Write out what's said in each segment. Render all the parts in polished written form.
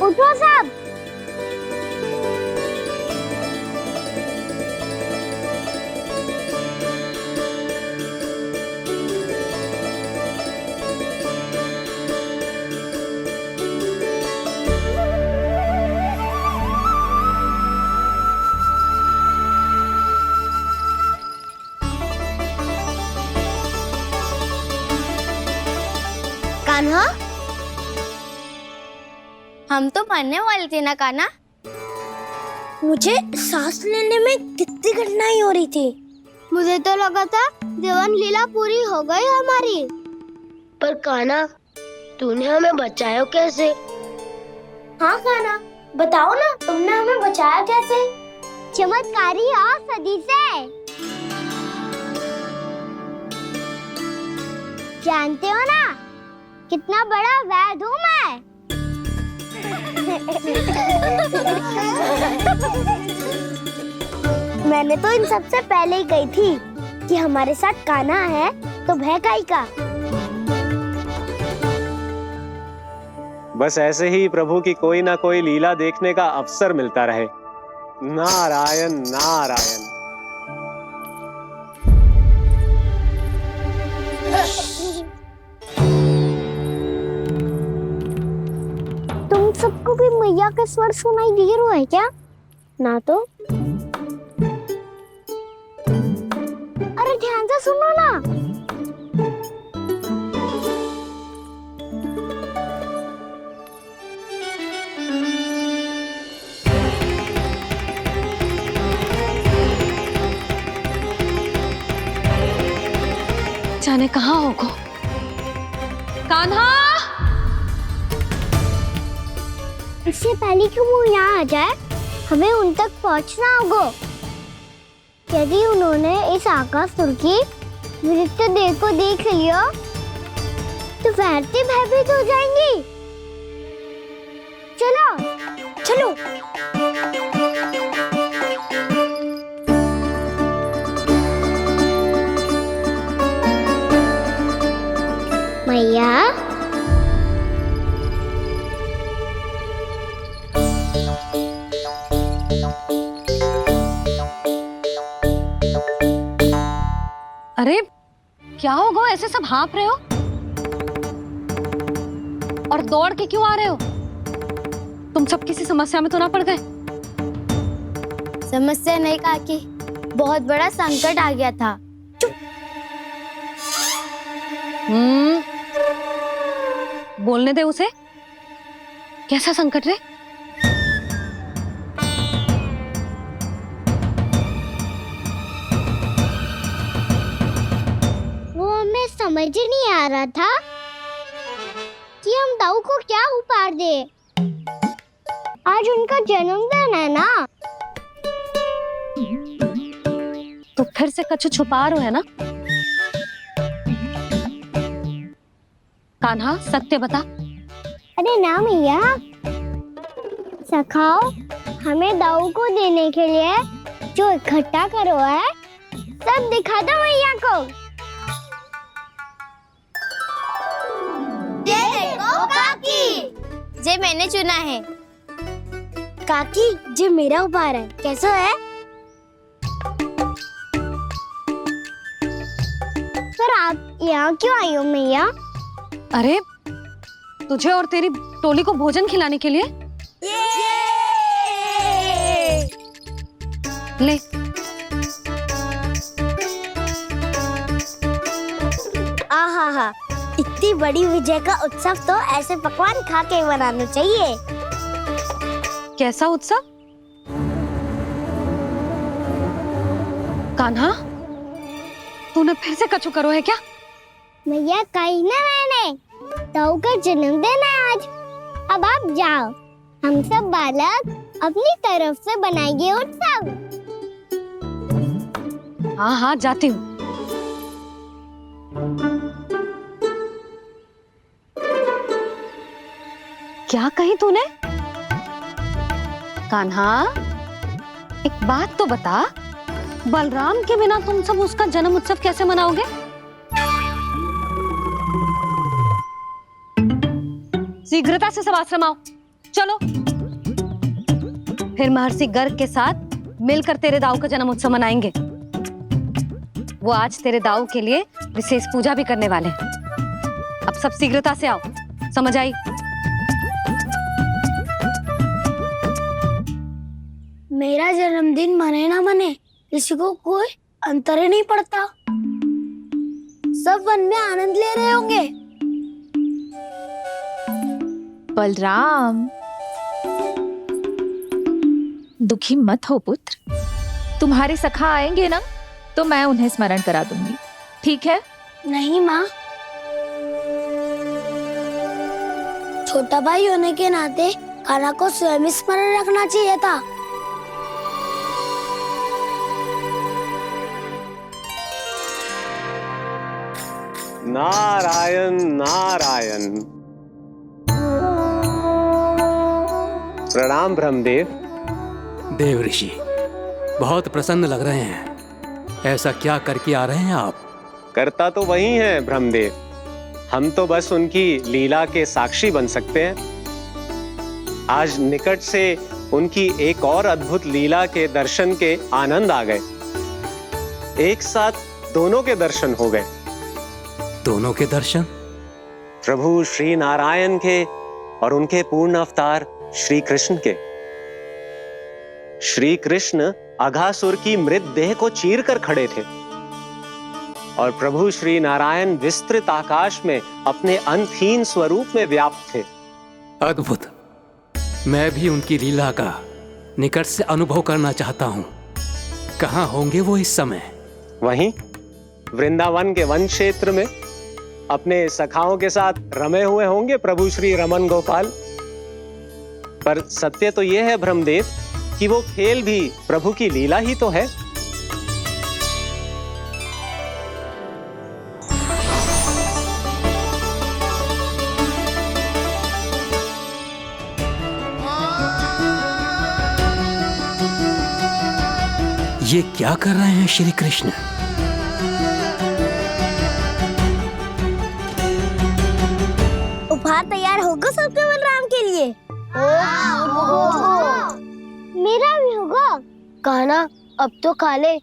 उठो सब। कान्हा, हम तो मरने वाले थे ना कान्हा। मुझे सांस लेने में कितनी कठिनाई हो रही थी। मुझे तो लगा था जीवन लीला पूरी हो गई हमारी। पर कान्हा, तूने हमें बचाया कैसे? हाँ कान्हा, बताओ ना, तुमने हमें बचाया कैसे? चमत्कारी और सदी से। जानते हो ना कितना बड़ा वैद हूँ मैं। मैंने तो इन सबसे पहले ही कही थी कि हमारे साथ कान्हा है तो भय काई का। बस ऐसे ही प्रभु की कोई ना कोई लीला देखने का अवसर मिलता रहे। नारायण नारायण। तुम सबको भी मैया का स्वर सुनाई दे रहा है क्या? ना तो। अरे ध्यान से सुनो ना। जाने कहाँ होगा कान्हा। इससे पहले कि वो यहाँ आ जाए, हमें उन तक पहुँचना होगा। यदि उन्होंने इस आकाशुर की नृत्य देह को देख लिया तो वैरती भयभीत हो जाएंगी। चलो चलो। मैया, अरे क्या होगा, ऐसे सब हाँफ रहे हो और दौड़ के क्यों आ रहे हो? तुम सब किसी समस्या में तो ना पड़ गए? समस्या नहीं काकी, बहुत बड़ा संकट आ गया था। बोलने दे उसे। कैसा संकट रे? वो हमें समझ ही नहीं आ रहा था कि हम दाऊ को क्या उपहार दे। आज उनका जन्मदिन है ना। तो फिर से कुछ छुपा रहे हो है ना? कान्हा सत्य बता। अरे ना मैया, सखाओ हमें दाऊ को देने के लिए जो इकट्ठा करो है सब दिखा दो मैया को। ये देखो काकी, जे मैंने चुना है। काकी, जे मेरा उपहार है, कैसा है? पर आप यहाँ क्यों आई हो मैया? अरे तुझे और तेरी टोली को भोजन खिलाने के लिए। ले। आहा, इतनी बड़ी विजय का उत्सव तो ऐसे पकवान खा के मनाना चाहिए। कैसा उत्सव? कान्हा, तूने फिर से कछु करो है क्या? मैया कही ना मैंने, ताऊ का जन्मदिन है आज। अब आप जाओ, हम सब बालक अपनी तरफ से बनाएंगे उत्सव। हाँ हाँ जाती हूँ। क्या कही तूने? कान्हा, एक बात तो बता, बलराम के बिना तुम सब उसका जन्म उत्सव कैसे मनाओगे? शीघ्रता से सब आश्रम आओ, चलो फिर महर्षि गर्ग के साथ मिलकर तेरे दाऊ का जन्म उत्सव मनाएंगे। वो आज तेरे दाऊ के लिए विशेष पूजा भी करने वाले हैं। अब सब शीघ्रता से आओ, समझ आई? मेरा जन्मदिन मने ना मने किसी को कोई अंतर ही नहीं पड़ता। सब वन में आनंद ले रहे होंगे। बलराम, दुखी मत हो पुत्र। तुम्हारे सखा आएंगे ना तो मैं उन्हें स्मरण करा दूंगी, ठीक है? नहीं माँ, छोटा भाई होने के नाते कान्हा को स्वयं स्मरण रखना चाहिए था। नारायण नारायण। प्रणाम ब्रह्मदेव। देव ऋषि, बहुत प्रसन्न लग रहे हैं। ऐसा क्या करके आ रहे हैं आप? करता तो वही है ब्रह्मदेव, हम तो बस उनकी लीला के साक्षी बन सकते हैं। आज निकट से उनकी एक और अद्भुत लीला के दर्शन के आनंद आ गए। एक साथ दोनों के दर्शन हो गए। दोनों के दर्शन? प्रभु श्री नारायण के और उनके पूर्ण अवतार श्री कृष्ण के। श्री कृष्ण अघासुर की मृत देह को चीर कर खड़े थे और प्रभु श्री नारायण विस्तृत आकाश में अपने अंतहीन स्वरूप में व्याप्त थे। अद्भुत। मैं भी उनकी लीला का निकट से अनुभव करना चाहता हूं। कहां होंगे वो इस समय? वहीं वृंदावन के वन क्षेत्र में अपने सखाओं के साथ रमे हुए होंगे प्रभु श्री रमन गोपाल। पर सत्य तो यह है ब्रह्मदेव कि वो खेल भी प्रभु की लीला ही तो है। ये क्या कर रहे हैं श्री कृष्ण? उपहार तैयार होगा सबके बलराम के लिए? मेरा भी होगा। कान्हा, अब तो खा ले।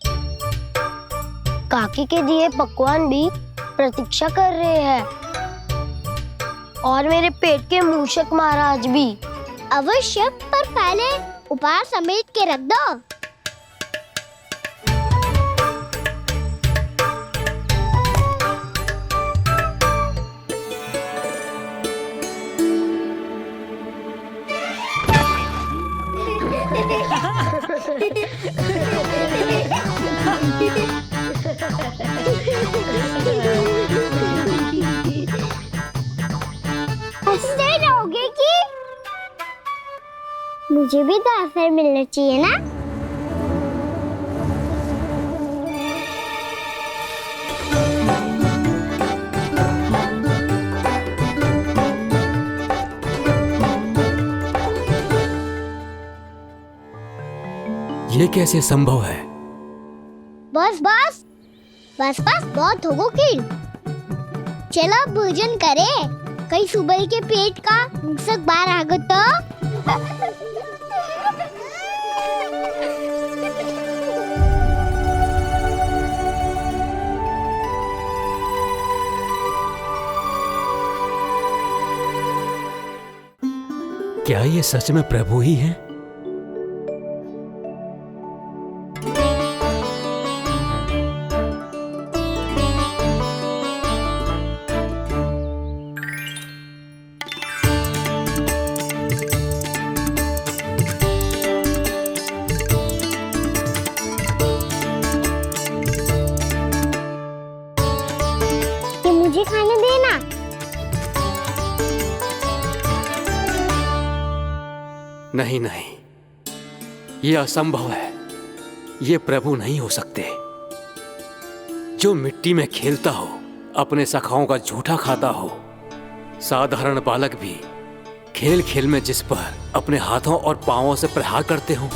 काकी के दिए पकवान भी प्रतीक्षा कर रहे हैं और मेरे पेट के मूषक महाराज भी। अवश्य, पर पहले उपहार समेट के रख दो। हंसते रहोगे कि? मुझे भी तो अवसर मिलना चाहिए ना। ये कैसे संभव है? बस बस बस बस बहुत होगो किल। चलो भोजन करे, कई सुबह के पेट का मूषक बाहर आ गो तो। क्या ये सच में प्रभु ही हैं? मुझे खाने देना। नहीं नहीं, ये असंभव है। ये प्रभु नहीं हो सकते। जो मिट्टी में खेलता हो, अपने सखाओं का झूठा खाता हो, साधारण बालक भी खेल खेल में जिस पर अपने हाथों और पांवों से प्रहार करते हो,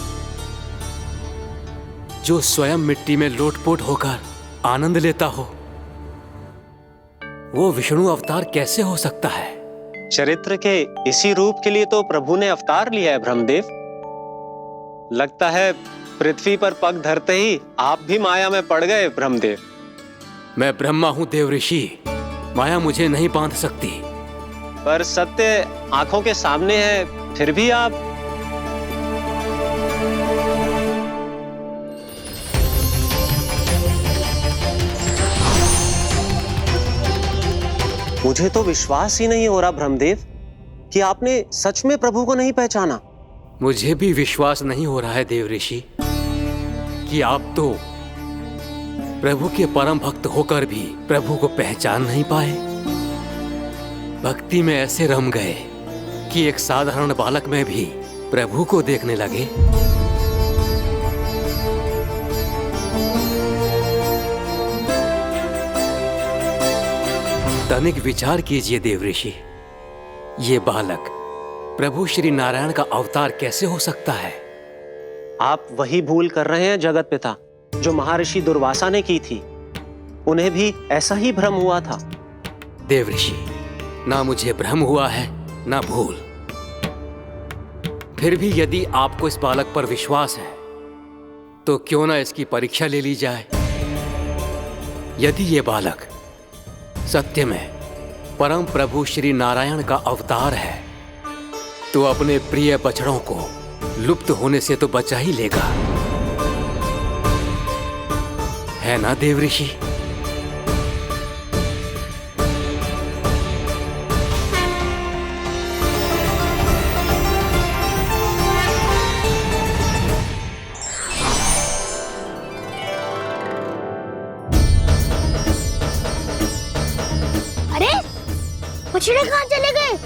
जो स्वयं मिट्टी में लोटपोट होकर आनंद लेता हो, वो विष्णु अवतार कैसे हो सकता है? चरित्र के इसी रूप के लिए तो प्रभु ने अवतार लिया है ब्रह्मदेव। लगता है पृथ्वी पर पग धरते ही आप भी माया में पड़ गए ब्रह्मदेव। मैं ब्रह्मा हूं देव ऋषि, माया मुझे नहीं बांध सकती। पर सत्य आंखों के सामने है, फिर भी आप। मुझे तो विश्वास ही नहीं हो रहा ब्रह्मदेव कि आपने सच में प्रभु को नहीं पहचाना। मुझे भी विश्वास नहीं हो रहा है देव ऋषि कि आप तो प्रभु के परम भक्त होकर भी प्रभु को पहचान नहीं पाए। भक्ति में ऐसे रम गए कि एक साधारण बालक में भी प्रभु को देखने लगे। तनिक विचार कीजिए देव ऋषि, ये बालक प्रभु श्री नारायण का अवतार कैसे हो सकता है? आप वही भूल कर रहे हैं जगत पिता जो महर्षि दुर्वासा ने की थी। उन्हें भी ऐसा ही भ्रम हुआ था। देव ऋषि, ना मुझे भ्रम हुआ है ना भूल। फिर भी यदि आपको इस बालक पर विश्वास है तो क्यों ना इसकी परीक्षा ले ली जाए। यदि ये बालक सत्य में परम प्रभु श्री नारायण का अवतार है तो अपने प्रिय बछड़ों को लुप्त होने से तो बचा ही लेगा, है ना देव ऋषि? अरे बछड़े कहाँ चले गए?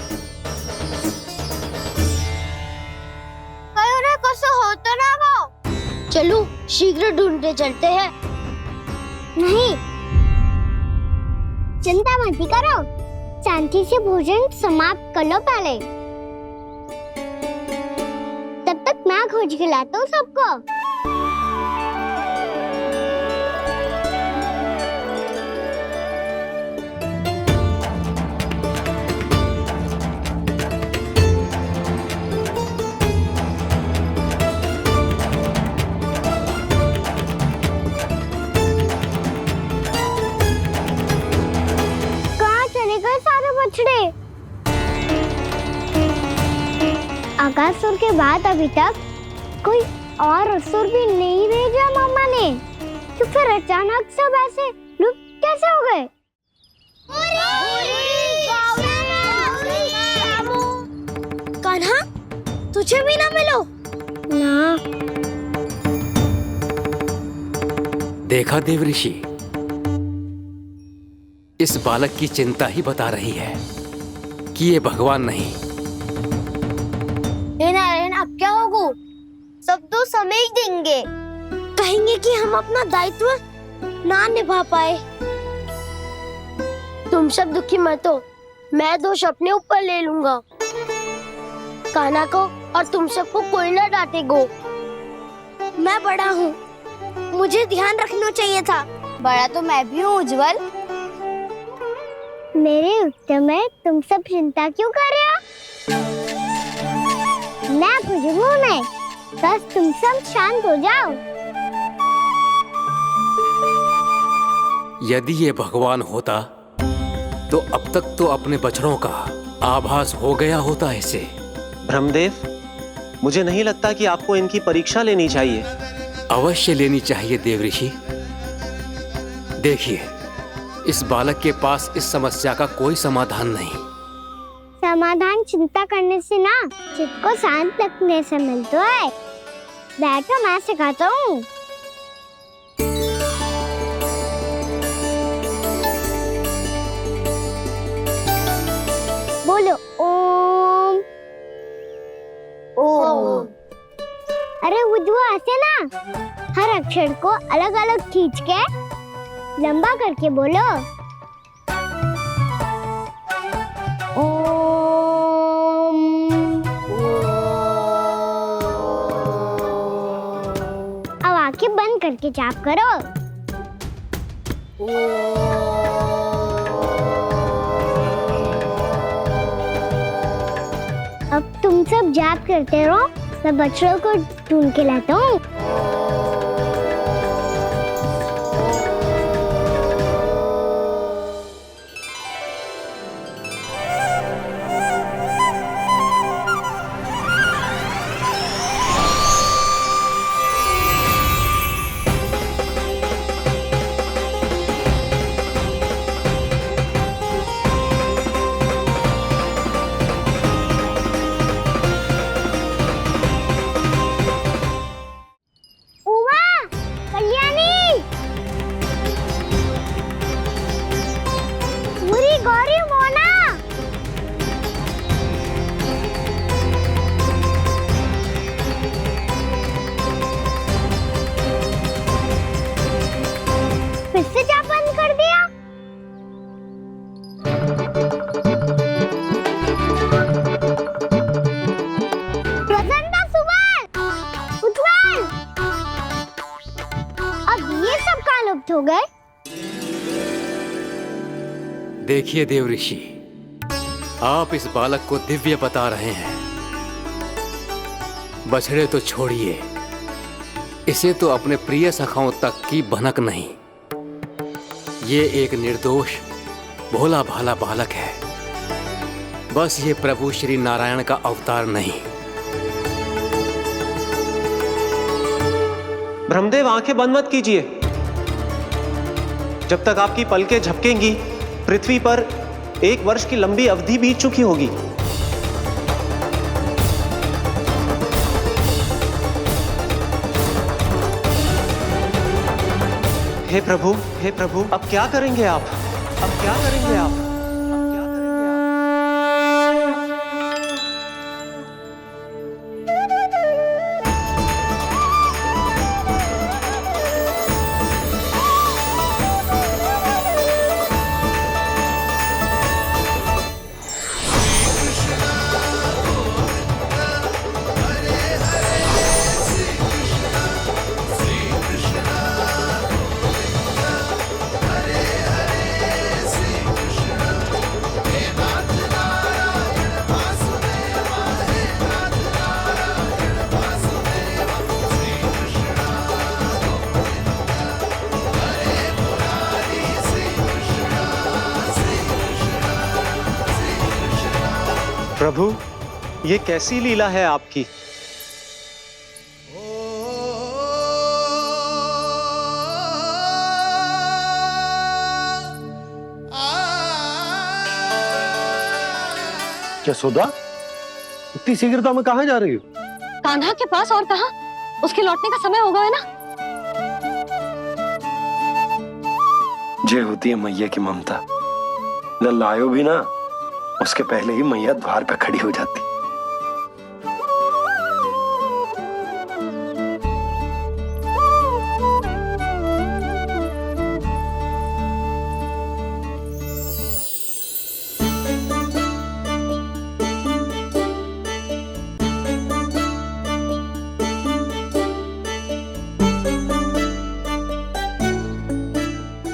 होता ना वो। चलो शीघ्र ढूंढते चलते हैं। नहीं, चिंता मत करो, शांति से भोजन समाप्त कर लो पहले। तब तक मैं खोज के लाता हूँ सबको। आकासुर के बाद अभी तक कोई और असुर भी नहीं भेजा मामा ने, तो फिर अचानक सब ऐसे लुप्त कैसे हो गए? कान्हा, तुझे भी ना मिलो ना। देखा देव ऋषि, इस बालक की चिंता ही बता रही है कि ये भगवान नहीं। हे नारायण, अब क्या होगा? सब तो समझ देंगे, कहेंगे कि हम अपना दायित्व ना निभा पाए। तुम सब दुखी मत हो, मैं दोष अपने ऊपर ले लूंगा। कान्हा को और तुम सबको कोई ना डांटेगो। मैं बड़ा हूँ, मुझे ध्यान रखना चाहिए था। बड़ा तो मैं भी हूँ उज्जवल। मेरे उत्तर में तुम सब चिंता क्यों कर रहे हो? मैं कुछ नहीं, बस तुम सब शांत हो जाओ। यदि ये भगवान होता तो अब तक तो अपने बछड़ों का आभास हो गया होता इसे। ब्रह्मदेव, मुझे नहीं लगता कि आपको इनकी परीक्षा लेनी चाहिए। अवश्य लेनी चाहिए देव ऋषि। देखिए, इस बालक के पास इस समस्या का कोई समाधान नहीं। समाधान चिंता करने से ना, चित्त को शांत रखने से मिलता है। बैठो, मैं सिखाता हूँ। बोलो ओम। ओम। अरे उज्जवा, ऐसे ना हर अक्षर को अलग अलग खींच के लंबा करके बोलो। अब आंखें बंद करके जाप करो। तुम सब जाप करते रहो, मैं बच्चों को ढूंढ के लाता हूँ। फिर से क्या बंद कर दिया? प्रसन्ना, सुमन, उत्पल, अब ये सब कहाँ लुप्त हो गए? देखिए देव ऋषि, आप इस बालक को दिव्य बता रहे हैं। बछड़े तो छोड़िए, इसे तो अपने प्रिय सखाओं तक की भनक नहीं। ये एक निर्दोष भोला भाला बालक है, बस ये प्रभु श्री नारायण का अवतार नहीं। ब्रह्मदेव, आंखें बंद मत कीजिए। जब तक आपकी पलकें झपकेंगी, पृथ्वी पर 1 वर्ष की लंबी अवधि बीत चुकी होगी। हे प्रभु, अब क्या करेंगे आप? अब क्या करेंगे आप? प्रभु, ये कैसी लीला है आपकी? यशोदा, इतनी शीघ्रता में कहाँ जा रही हो? कान्हा के पास, और कहाँ? उसके लौटने का समय होगा है ना। जे होती है मैया की ममता, लल्लायो भी ना, उसके पहले ही मैया द्वार पर खड़ी हो जाती।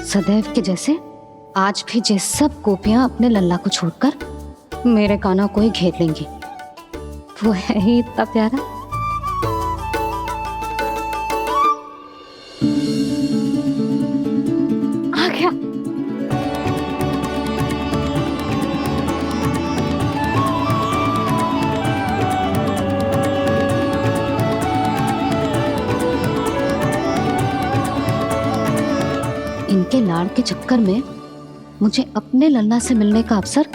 सदैव के जैसे आज भी जे सब गोपियां अपने लल्ला को छोड़कर मेरे कान्हा को ही घेर लेंगी। वो है ही इतना प्यारा। आ गया। इनके लाड़ के चक्कर में मुझे अपने लल्ला से मिलने का अवसर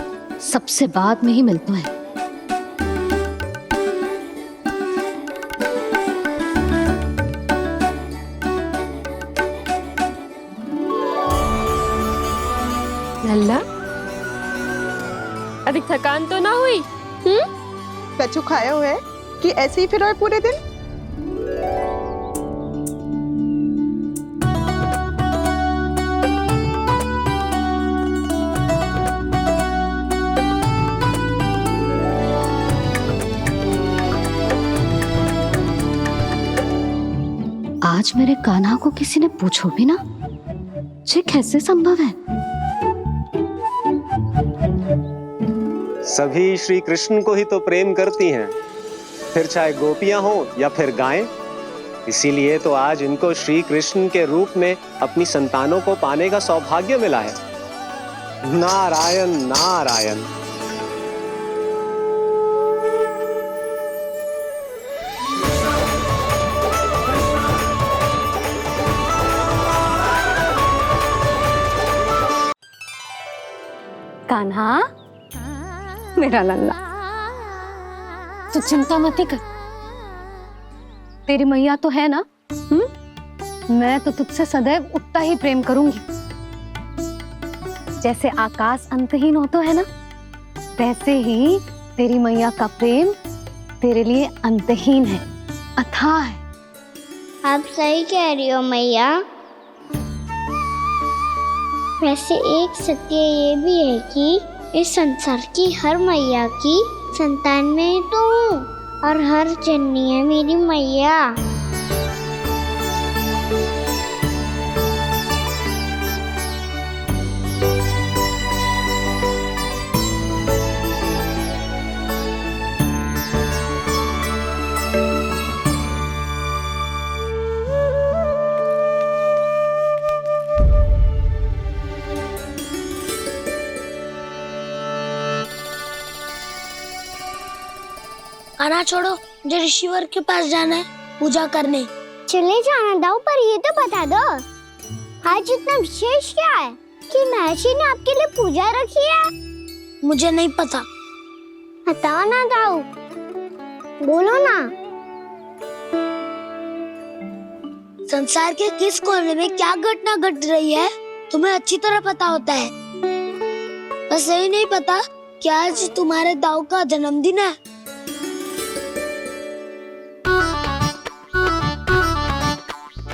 सबसे बाद में ही मिलता है। लल्ला, अधिक थकान तो ना हुई? कछु खाया हुआ है कि ऐसे ही फिरो पूरे दिन? आज मेरे कान्हा को किसी ने पूछो भी ना, ये कैसे संभव है? सभी श्री कृष्ण को ही तो प्रेम करती हैं, फिर चाहे गोपियां हो या फिर गायें। इसीलिए तो आज इनको श्री कृष्ण के रूप में अपनी संतानों को पाने का सौभाग्य मिला है। नारायण नारायण। कान्हा, मेरा लल्ला, तू चिंता मत कर। तेरी मैया तो है ना? मैं तो तुझसे सदैव उतना ही प्रेम करूंगी। जैसे आकाश अंतहीन होता है ना, वैसे ही तेरी मैया का प्रेम तेरे लिए अंतहीन है, अथाह है। आप सही कह रही हो मैया। वैसे एक सत्य ये भी है कि इस संसार की हर मैया की संतान में तो हूँ, और हर जननी है मेरी मैया। कान्हा छोड़ो, मुझे ऋषिवर के पास जाना है पूजा करने। चले जाना दाऊ, पर ये तो बता दो आज इतना विशेष क्या है कि महर्षि ने आपके लिए पूजा रखी है? मुझे नहीं पता। बताओ ना दाऊ, बोलो ना। संसार के किस कोने में क्या घटना घट रही है तुम्हें अच्छी तरह पता होता है। बस यही नहीं पता कि आज तुम्हारे दाऊ का जन्मदिन है।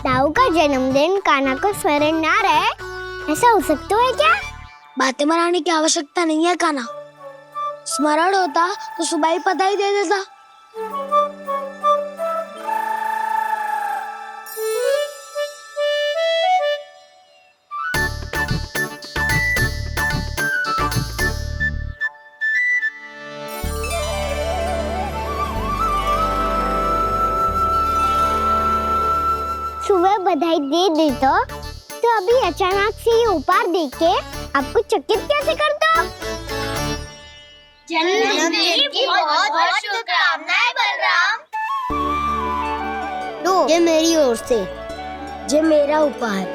दाऊ का जन्मदिन कान्हा को स्मरण ना रहे, ऐसा हो सकता है क्या? बातें बनाने की आवश्यकता नहीं है कान्हा। स्मरण होता तो सुबह ही पता ही दे देता। सुबह बधाई दे देता तो अभी अचानक से ये उपहार देख के आपको चकित कैसे कर दो? जन्मदिन की बहुत-बहुत शुभकामनाएं बलराम। दो, ये मेरी ओर से, ये मेरा उपहार।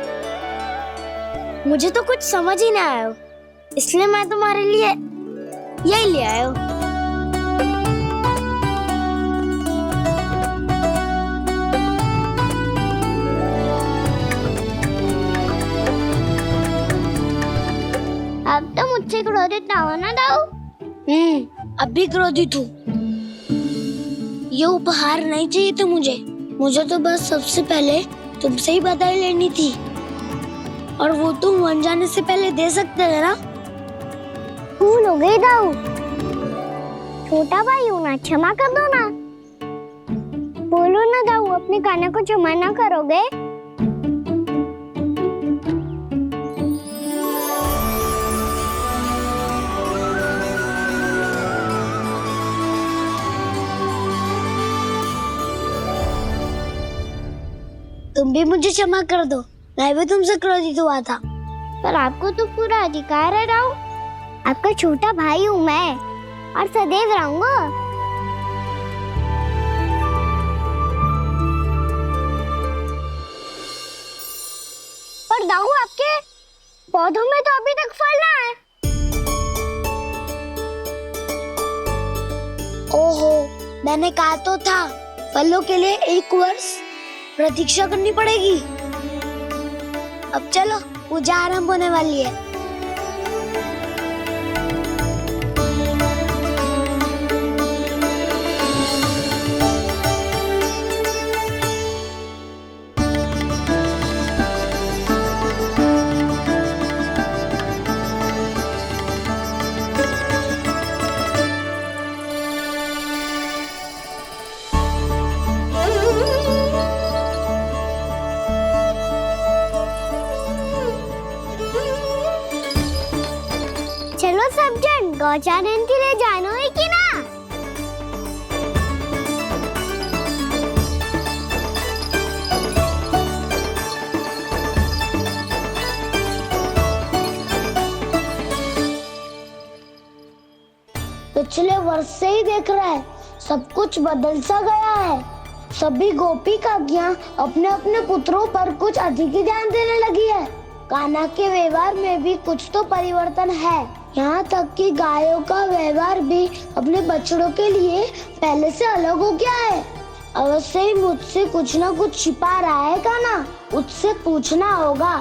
मुझे तो कुछ समझ ही ना आया, इसलिए मैं तुम्हारे लिए यही ले आया हूँ। अब तो मुझसे क्रोधित ना हो ना दाऊ। अब भी क्रोधित हूँ। ये उपहार नहीं चाहिए था मुझे तो बस सबसे पहले तुमसे ही बधाई लेनी थी, और वो तुम बन जाने से पहले दे सकते थे ना। भूल हो गई दाऊ, छोटा भाई हूँ ना, क्षमा कर दो ना। बोलो ना दाऊ, अपने कान्हा को क्षमा ना करोगे? तुम भी मुझे क्षमा कर दो, मैं भी तुमसे क्रोधित हुआ था। पर आपको तो पूरा अधिकार है दाऊ। आपका छोटा भाई हूँ मैं, और सदैव रहूंगा। पर दाऊ, आपके पौधों में तो अभी तक फल ना है। ओहो, मैंने कहा तो था फलों के लिए 1 वर्ष प्रतीक्षा करनी पड़ेगी। अब चलो, पूजा आरंभ होने वाली है। चलो सब जन गौचारण के लिए जानो। पिछले वर्ष से ही देख रहा है, सब कुछ बदल सा गया है। सभी गोपी काकियां अपने अपने पुत्रों पर कुछ अधिक ही ध्यान देने लगी है। कान्हा के व्यवहार में भी कुछ तो परिवर्तन है। यहाँ तक कि गायों का व्यवहार भी अपने बछड़ों के लिए पहले से अलग हो गया है। अवश्य ही मुझसे कुछ ना कुछ छिपा रहा है कान्हा, उससे पूछना होगा।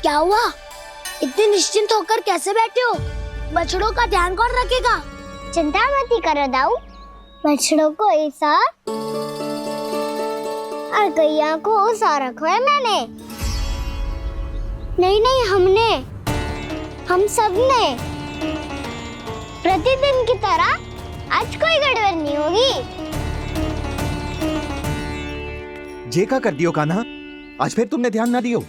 क्या हुआ? इतने निश्चिंत होकर कैसे बैठे हो? बछड़ों का ध्यान कौन रखेगा? चिंता मत करो दाऊ, बछड़ों को ऐसा और गैया को उसा रखवाया मैंने। नहीं हमने, हम सब ने। प्रतिदिन की तरह आज कोई गड़बड़ नहीं होगी। जे का कर दियो कान्हा, आज फिर तुमने ध्यान ना दियो।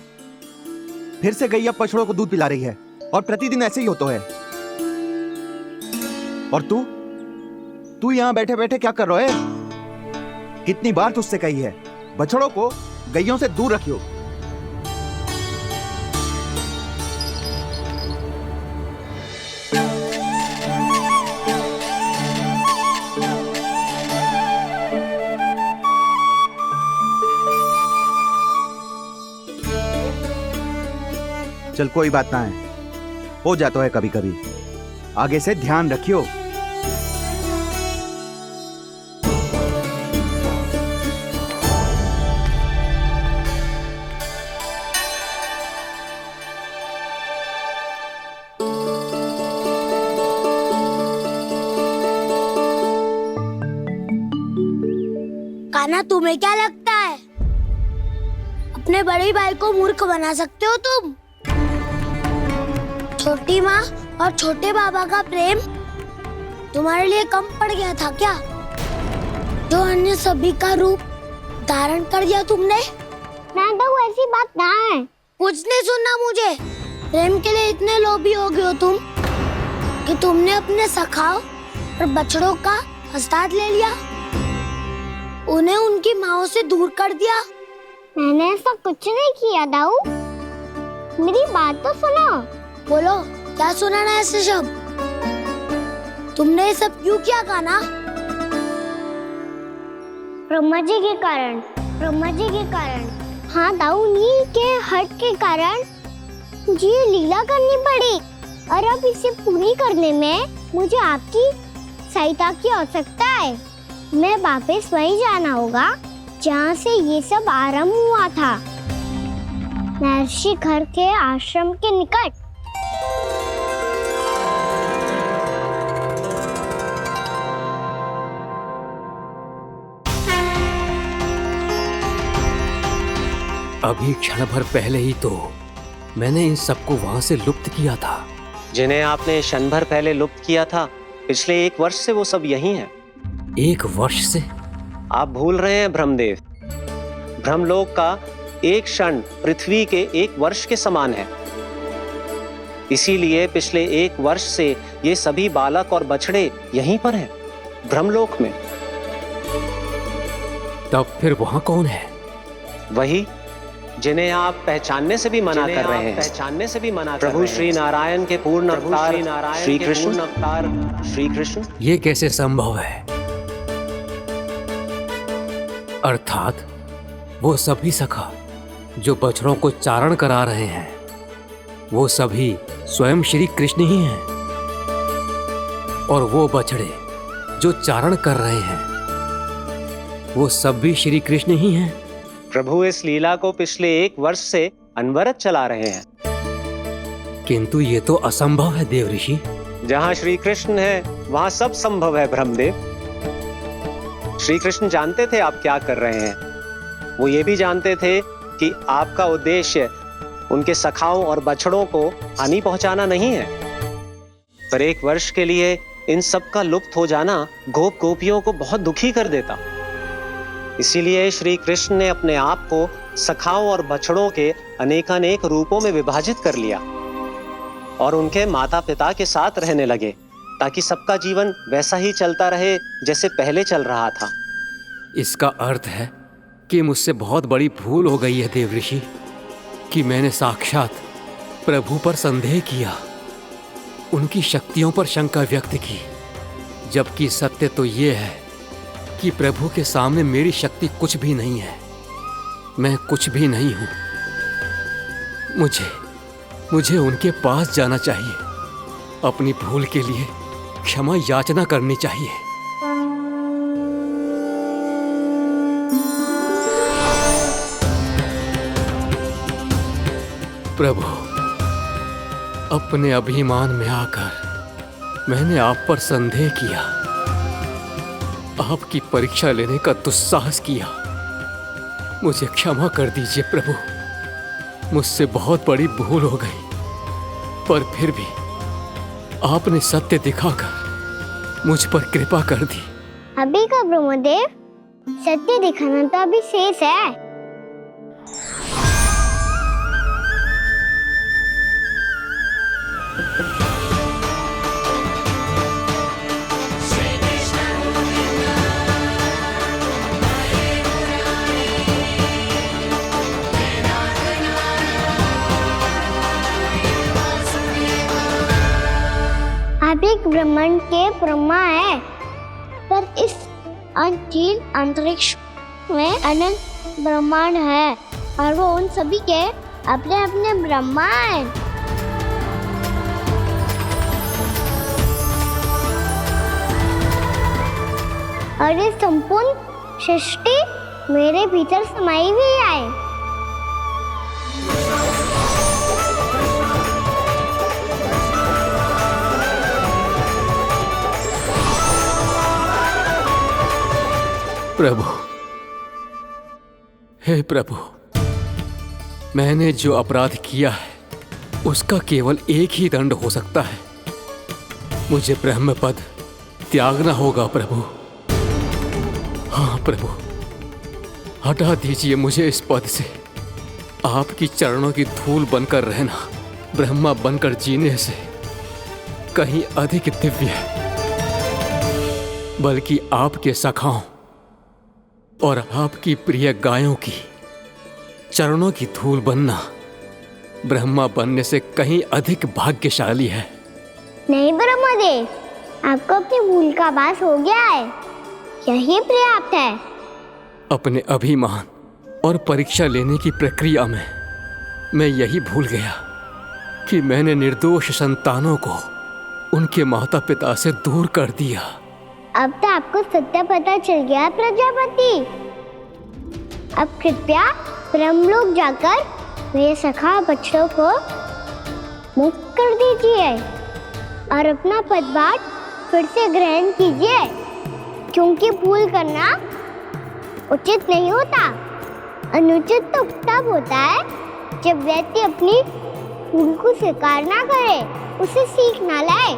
फिर से गैया बछड़ों को दूध पिला रही है और प्रतिदिन ऐसे ही होता है। और तू यहाँ बैठे बैठे क्या कर रहा है? कितनी बार तुझसे कही है बछड़ों को गैयों से दूर रखियो। चल कोई बात ना है, हो जाता है कभी कभी। आगे से ध्यान रखियो। कान्हा, तुम्हें क्या लगता है अपने बड़े भाई को मूर्ख बना सकते हो तुम? छोटी माँ और छोटे बाबा का प्रेम तुम्हारे लिए कम पड़ गया था क्या? जो अन्य सभी का रूप धारण कर दिया तुमने? ना दाऊ, ऐसी बात ना है। कुछ नहीं सुनना मुझे। प्रेम के लिए इतने लोभी हो गए हो तुम कि तुमने अपने सखाओं और बछड़ों का हस्ताक्षर ले लिया, उन्हें उनकी माँओं से दूर कर दिया। मैंने ऐसा कुछ नहीं किया दाऊ, मेरी बात तो सुनो। बोलो, क्या सुनाना है ऐसे शब्द? तुमने ये सब क्यों किया कान्हा? ब्रह्मा जी के कारण, ब्रह्मा जी के कारण। हाँ दाऊ, नील के हट के कारण मुझे ये लीला करनी पड़ी, और अब इसे पूरी करने में मुझे आपकी सहायता की आवश्यकता है। मैं वापस वहीं जाना होगा जहाँ से ये सब आरंभ हुआ था, महर्षि घर के आश्रम के निकट। अभी क्षण भर पहले ही तो मैंने इन सबको वहां से लुप्त किया था। जिन्हें आपने क्षण भर पहले लुप्त किया था, पिछले 1 वर्ष से वो सब यही हैं। 1 वर्ष से? आप भूल रहे हैं ब्रह्मदेव, ब्रह्मलोक का एक क्षण पृथ्वी के 1 वर्ष के समान है। इसीलिए पिछले 1 वर्ष से ये सभी बालक और बछड़े यहीं पर हैं, ब्रह्मलोक में। तब फिर वहां कौन है? वही जिन्हें आप पहचानने से भी मना कर रहे हैं, पहचानने से भी मना प्रभु श्री नारायण के पूर्ण अवतार श्री कृष्ण। ये कैसे संभव है? अर्थात वो सभी सखा जो बछड़ों को चारण करा रहे हैं, वो सभी स्वयं श्री कृष्ण ही हैं, और वो बछड़े जो चारण कर रहे हैं, वो सब भी श्री कृष्ण ही हैं। प्रभु इस लीला को पिछले 1 वर्ष से अनवरत चला रहे हैं। किंतु ये तो असंभव है देव ऋषि। जहाँ श्री कृष्ण है वहाँ सब संभव है ब्रह्मदेव। श्री कृष्ण जानते थे आप क्या कर रहे हैं। वो ये भी जानते थे कि आपका उद्देश्य उनके सखाओं और बछड़ों को हानि पहुंचाना नहीं है, पर 1 वर्ष के लिए इन सब का लुप्त हो जाना गोप गोपियों को बहुत दुखी कर देता। इसीलिए श्री कृष्ण ने अपने आप को सखाओं और बछड़ों के अनेकानेक रूपों में विभाजित कर लिया और उनके माता पिता के साथ रहने लगे, ताकि सबका जीवन वैसा ही चलता रहे जैसे पहले चल रहा था। इसका अर्थ है कि मुझसे बहुत बड़ी भूल हो गई है देव ऋषि, कि मैंने साक्षात प्रभु पर संदेह किया, उनकी शक्तियों पर शंका व्यक्त की, जबकि सत्य तो ये है कि प्रभु के सामने मेरी शक्ति कुछ भी नहीं है। मैं कुछ भी नहीं हूं। मुझे उनके पास जाना चाहिए, अपनी भूल के लिए क्षमा याचना करनी चाहिए। प्रभु, अपने अभिमान में आकर मैंने आप पर संदेह किया, आपकी परीक्षा लेने का दुस्साहस किया। मुझे क्षमा कर दीजिए प्रभु, मुझसे बहुत बड़ी भूल हो गई, पर फिर भी आपने सत्य दिखाकर मुझ पर कृपा कर दी। अभी का ब्रह्मदेव, सत्य दिखाना तो अभी शेष है। आप एक ब्रह्मांड के ब्रह्मा है, पर इस अनंत अंतरिक्ष में अनंत ब्रह्मांड है और वो उन सभी के अपने अपने ब्रह्मा हैं। और ये संपूर्ण सृष्टि मेरे भीतर समाई हुई है। प्रभु, हे प्रभु, मैंने जो अपराध किया है उसका केवल एक ही दंड हो सकता है। मुझे ब्रह्म पद त्यागना होगा प्रभु। हाँ प्रभु, हटा दीजिए मुझे इस पद से। आपकी चरणों की धूल बनकर रहना ब्रह्मा बनकर जीने से कहीं अधिक दिव्य है, बल्कि आपके सखाओं और आपकी प्रिय गायों की चरणों की धूल बनना ब्रह्मा बनने से कहीं अधिक भाग्यशाली है। नहीं ब्रह्मदेव, आपको अपनी भूल का आभास हो गया है, यही पर्याप्त है। अपने अभिमान और परीक्षा लेने की प्रक्रिया में मैं यही भूल गया कि मैंने निर्दोष संतानों को उनके माता पिता से दूर कर दिया। अब तो आपको सत्य पता चल गया प्रजापति। अब कृपया ब्रह्मलोक जाकर मेरे सखा बच्चों को मुक्त कर दीजिए और अपना पदभार फिर से ग्रहण कीजिए, क्योंकि भूल करना उचित नहीं होता। अनुचित तो तब होता है जब व्यक्ति अपनी भूल को स्वीकार ना करे, उसे सीख ना लाए।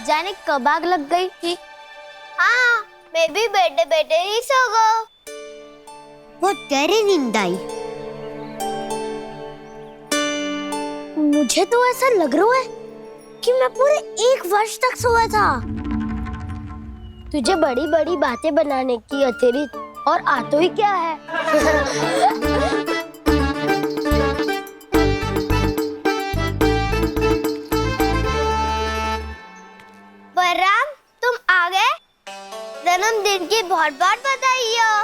जाने कब आग लग गई थी। हाँ, मैं भी बैठे बैठे ही सो गया। बहुत गहरी नींद आई। मुझे तो ऐसा लग रहा है कि मैं पूरे 1 वर्ष तक सोया था। तुझे बड़ी बड़ी बातें बनाने की अतिरिक्त और आता ही क्या है। बलराम, तुम आ गए? जन्मदिन की बहुत बहुत बधाई हो।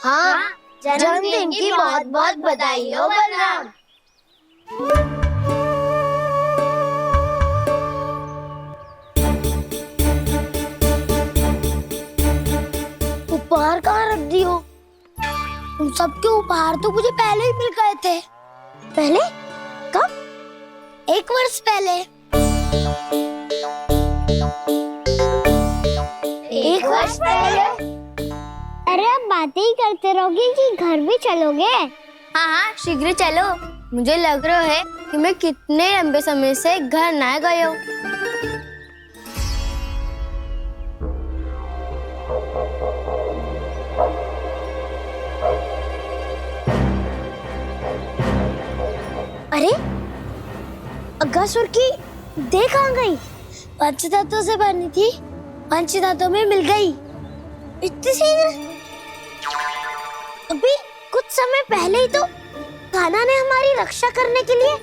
हाँ, जन्मदिन की बहुत बहुत बधाई हो बलराम। उपहार कहाँ रख दी हो? उन सबके उपहार तो मुझे पहले ही मिल गए थे। पहले? कब? 1 वर्ष पहले। एक वर्ष पहले? अरे अब बातें ही करते रहोगे कि घर भी चलोगे? हाँ हाँ, शीघ्र चलो। मुझे लग रहा है कि मैं कितने लंबे समय से घर ना गया हूँ। अरे अगासुर की देह कहाँ गई? पंचतत्वों से बनी थी, पंचतत्वों में मिल गई। इतनी शीघ्र? अभी कुछ समय पहले ही तो कान्हा ने हमारी रक्षा करने के लिए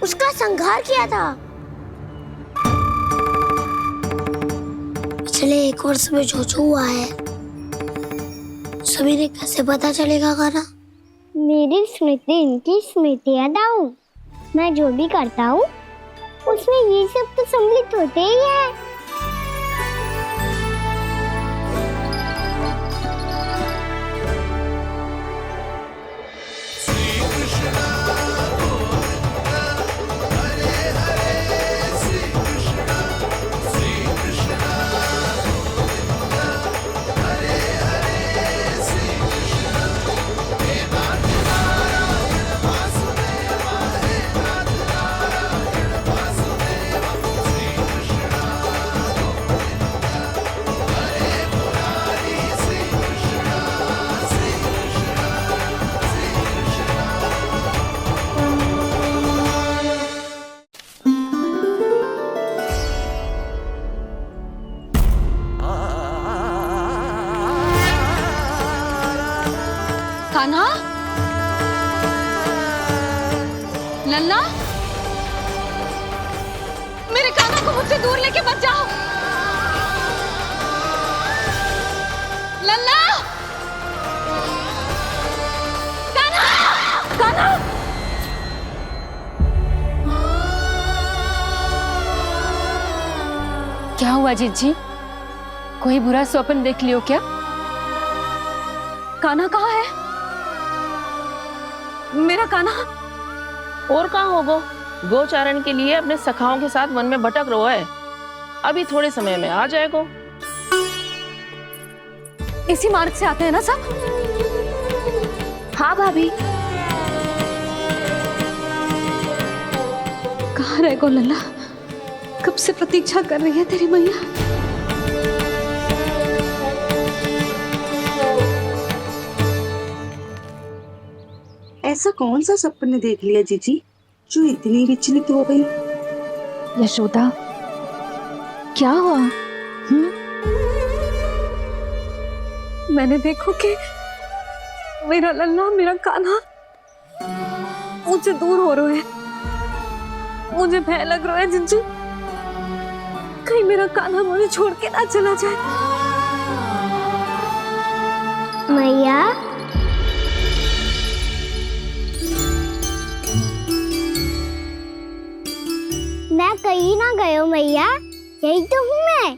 उसका संहार किया था। पिछले एक वर्ष में जो जो हुआ है सभी ने कैसे पता चलेगा कान्हा? मेरी स्मृति इनकी स्मृति अदाऊं। मैं जो भी करता हूँ उसमें ये सब तो सम्मिलित होते ही है। कान्हा, लल्ला, मेरे कान्हा को मुझसे दूर लेके मत जाओ। लल्ला, कान्हा, कान्हा। क्या हुआ जीजी? कोई बुरा स्वप्न देख लियो क्या? कान्हा कहाँ है? मेरा कान्हा? और कहाँ होगो? गोचारण के लिए अपने सखाओं के साथ वन में भटक रहा है। अभी थोड़े समय में आ जाएगा। इसी मार्ग से आते हैं ना सब? हाँ भाभी। कहाँ रह गो लल्ला? कब से प्रतीक्षा कर रही है तेरी मैया। ऐसा कौन सा सपने देख लिया जीजी जो इतनी विचलित हो गई? यशोदा, क्या हुआ? मैंने देखो कि मेरा लल्ला, मेरा कान्हा मुझे दूर हो रहा है। मुझे भय लग रहा है जिज्जू, कहीं मेरा कान्हा मुझे छोड़ के ना चला जाए। मैया, मैं कहीं ना गया मैया, यही तो हूँ मैं।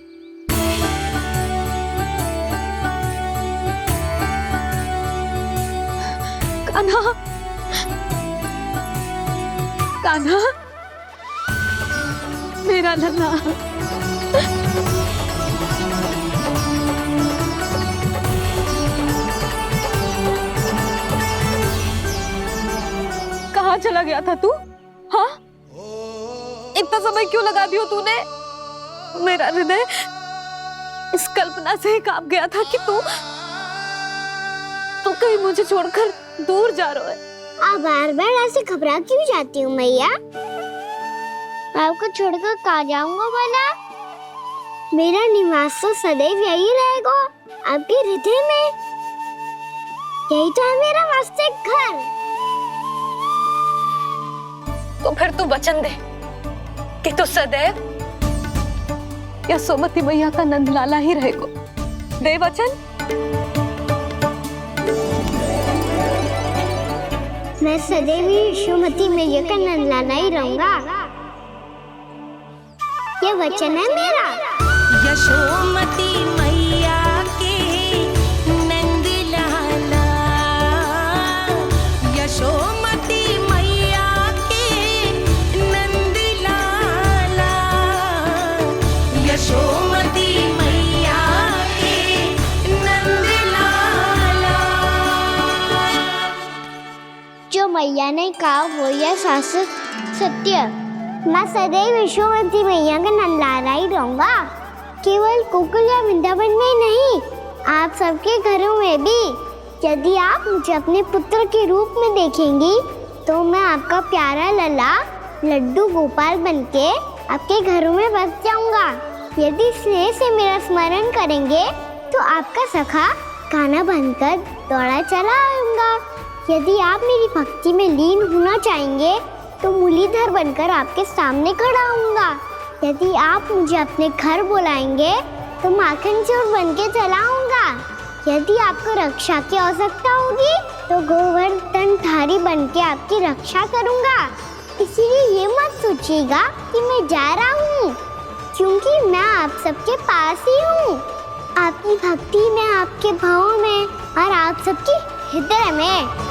कान्हा, कान्हा, मेरा लल्ला। कहाँ चला गया था तू? हाँ, इतना समय क्यों लगा दियो तूने? मेरा हृदय इस कल्पना से ही कांप गया था कि तू कहीं मुझे छोड़कर दूर जा रहा है। आप बार बार ऐसे घबरा क्यों जाती हूँ मैया? आपको छोड़कर कहाँ जाऊंगा भला? मेरा निवास तो सदैव यही रहेगा, आपके हृदय में। यही तो है मेरा वास्तविक घर। तो फिर तू वचन दे कि तू सदैव यशोमती मैया का नंदलाला ही रहेगा। दे वचन। मैं सदैव यशोमती मैया का नंदलाला ही रहूंगा। ये वचन है मेरा। यशोमती मैया के नंदलाला, यशोमती मैया के नंदलाला। यशोमती मैया के नंद लाला। जो मैया ने कहा वो यह शाश्वत सत्य। मैं सदैव यशोमती मैया का नंदलाला ही रहूंगा, केवल गोकुल या वृंदावन में नहीं, आप सबके घरों में भी। यदि आप मुझे अपने पुत्र के रूप में देखेंगी तो मैं आपका प्यारा लला लड्डू गोपाल बनके आपके घरों में बस जाऊंगा। यदि स्नेह से मेरा स्मरण करेंगे तो आपका सखा गाना बनकर दौड़ा चला आऊंगा। यदि आप मेरी भक्ति में लीन होना चाहेंगे तो मुरलीधर बनकर आपके सामने खड़ा होऊंगा। यदि आप मुझे अपने घर बुलाएंगे तो माखन चोर बनके चला आऊंगा। यदि आपको रक्षा की आवश्यकता होगी तो गोवर्धनधारी बनके आपकी रक्षा करूंगा। इसीलिए ये मत सोचिएगा कि मैं जा रहा हूँ, क्योंकि मैं आप सबके पास ही हूँ, आपकी भक्ति में, आपके भाव में और आप सबके हृदय में।